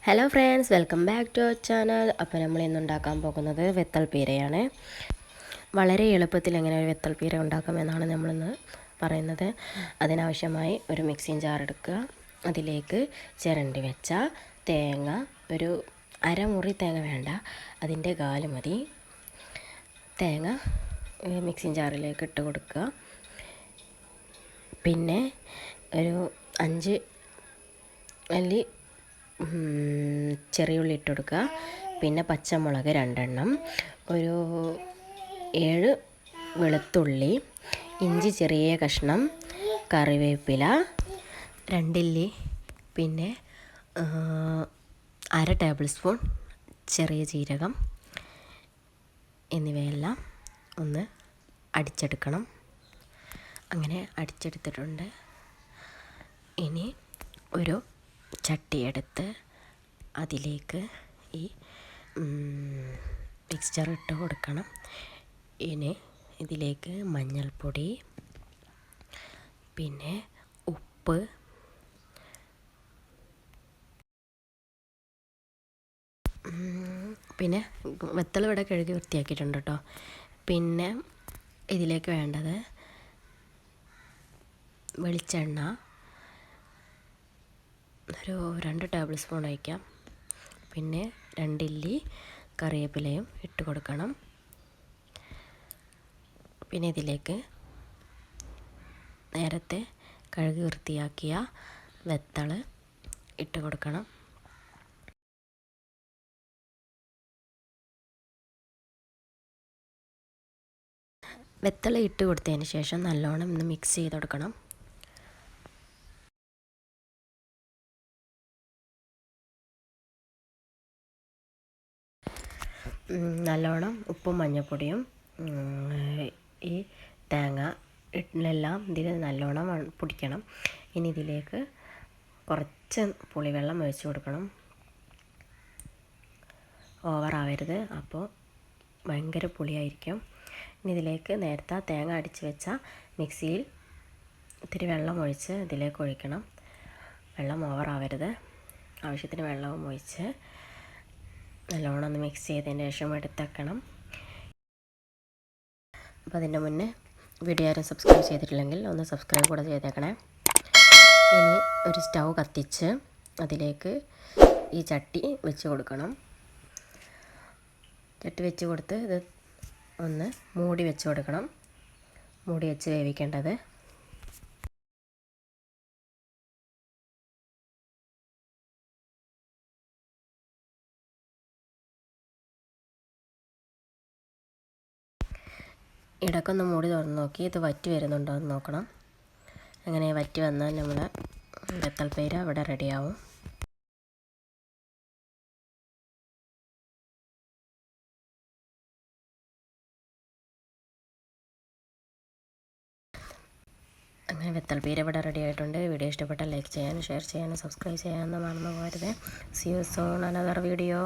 Hello friends, welcome back to our channel. അപ്പോൾ നമ്മൾ ഇന്ന് ഉണ്ടാക്കാൻ പോകുന്നത് വെത്തൽ പീരയാണ്. വളരെ എളുപ്പത്തിൽ എങ്ങനെ ഒരു വെത്തൽ പീര ഉണ്ടാക്കാമെന്നാണ് നമ്മളിന്ന് പറയുന്നത്. അതിനാവശ്യമായി ഒരു മിക്സിങ് ജാർ എടുക്കുക. അതിലേക്ക് ചിരണ്ടി വെച്ച തേങ്ങ, ഒരു അരമുറി തേങ്ങ വേണ്ട, അതിൻ്റെ കാല് മതി. തേങ്ങ മിക്സിങ് ജാറിലേക്ക് ഇട്ട് കൊടുക്കുക. പിന്നെ ഒരു 5 അല്ലി ചെറിയ ഉള്ളി ഇട്ട് കൊടുക്കുക. പിന്നെ പച്ചമുളക് 2 എണ്ണം, ഒരു 7 വെളുത്തുള്ളി, ഇഞ്ചി ചെറിയ കഷ്ണം, കറിവേപ്പില 2 ഇല്ലി, പിന്നെ 1/2 ടേബിൾ സ്പൂൺ ചെറിയ ജീരകം എന്നിവയെല്ലാം ഒന്ന് അടിച്ചെടുക്കണം. അങ്ങനെ അടിച്ചെടുത്തിട്ടുണ്ട്. ഇനി ഒരു ചട്ടിയെടുത്ത് അതിലേക്ക് ഈ മിക്സ്ചർ ഇട്ട് കൊടുക്കണം. ഇനി ഇതിലേക്ക് മഞ്ഞൾപ്പൊടി, പിന്നെ ഉപ്പ്, പിന്നെ വെത്തൽ ഇവിടെ കഴുകി വൃത്തിയാക്കിയിട്ടുണ്ട് കേട്ടോ. പിന്നെ ഇതിലേക്ക് വേണ്ടത് വെളിച്ചെണ്ണ ഒരു 2 ടേബിൾ സ്പൂൺ ഒഴിക്കാം. പിന്നെ 2 ഇല്ലി കറിവേപ്പിലയും ഇട്ട് കൊടുക്കണം. പിന്നെ ഇതിലേക്ക് നേരത്തെ കഴുകി വൃത്തിയാക്കിയ വെത്തൽ ഇട്ട് കൊടുക്കണം. വെത്തൽ ഇട്ട് കൊടുത്തതിന് ശേഷം നല്ലോണം ഒന്ന് മിക്സ് ചെയ്ത് കൊടുക്കണം. നല്ലോണം ഉപ്പും മഞ്ഞൾപ്പൊടിയും ഈ തേങ്ങ എല്ലാം ഇതിൽ നല്ലോണം പൊടിക്കണം. ഇനി ഇതിലേക്ക് കുറച്ച് പുളിവെള്ളം ഒഴിച്ച് കൊടുക്കണം. ഓവറാവരുത്, അപ്പോൾ ഭയങ്കര പുളിയായിരിക്കും. ഇനി ഇതിലേക്ക് നേരത്തെ തേങ്ങ അടിച്ച് വെച്ച മിക്സിയിൽ ഇത്തിരി വെള്ളം ഒഴിച്ച് ഇതിലേക്ക് ഒഴിക്കണം. വെള്ളം ഓവറാവരുത്, ആവശ്യത്തിന് വെള്ളവും ഒഴിച്ച് നല്ലോണം ഒന്ന് മിക്സ് ചെയ്തതിന് ശേഷം എടുത്തേക്കണം. അപ്പോൾ അതിൻ്റെ മുന്നേ വീഡിയോ ആരും സബ്സ്ക്രൈബ് ചെയ്തിട്ടില്ലെങ്കിൽ ഒന്ന് സബ്സ്ക്രൈബ് കൂടെ ചെയ്തേക്കണേ. ഇനി ഒരു സ്റ്റൗ കത്തിച്ച് അതിലേക്ക് ഈ ചട്ടി വെച്ച് കൊടുക്കണം. ചട്ടി വെച്ച് കൊടുത്ത് ഇത് ഒന്ന് മൂടി വെച്ച് കൊടുക്കണം. മൂടി വെച്ച് വേവിക്കേണ്ടത്. ഇടയ്ക്കൊന്ന് മൂടി തുറന്ന് നോക്കി ഇത് വറ്റി വരുന്നുണ്ടോ എന്ന് നോക്കണം. അങ്ങനെ വറ്റി വന്നാൽ നമ്മുടെ വെത്തൽ പീര ഇവിടെ റെഡിയാവും. അങ്ങനെ വെത്തൽ പീര ഇവിടെ റെഡി ആയിട്ടുണ്ട്. വീഡിയോ ഇഷ്ടപ്പെട്ടാൽ ലൈക്ക് ചെയ്യാനും ഷെയർ ചെയ്യാനും സബ്സ്ക്രൈബ് ചെയ്യാനും മറന്നു പോകരുത്. See you soon another video.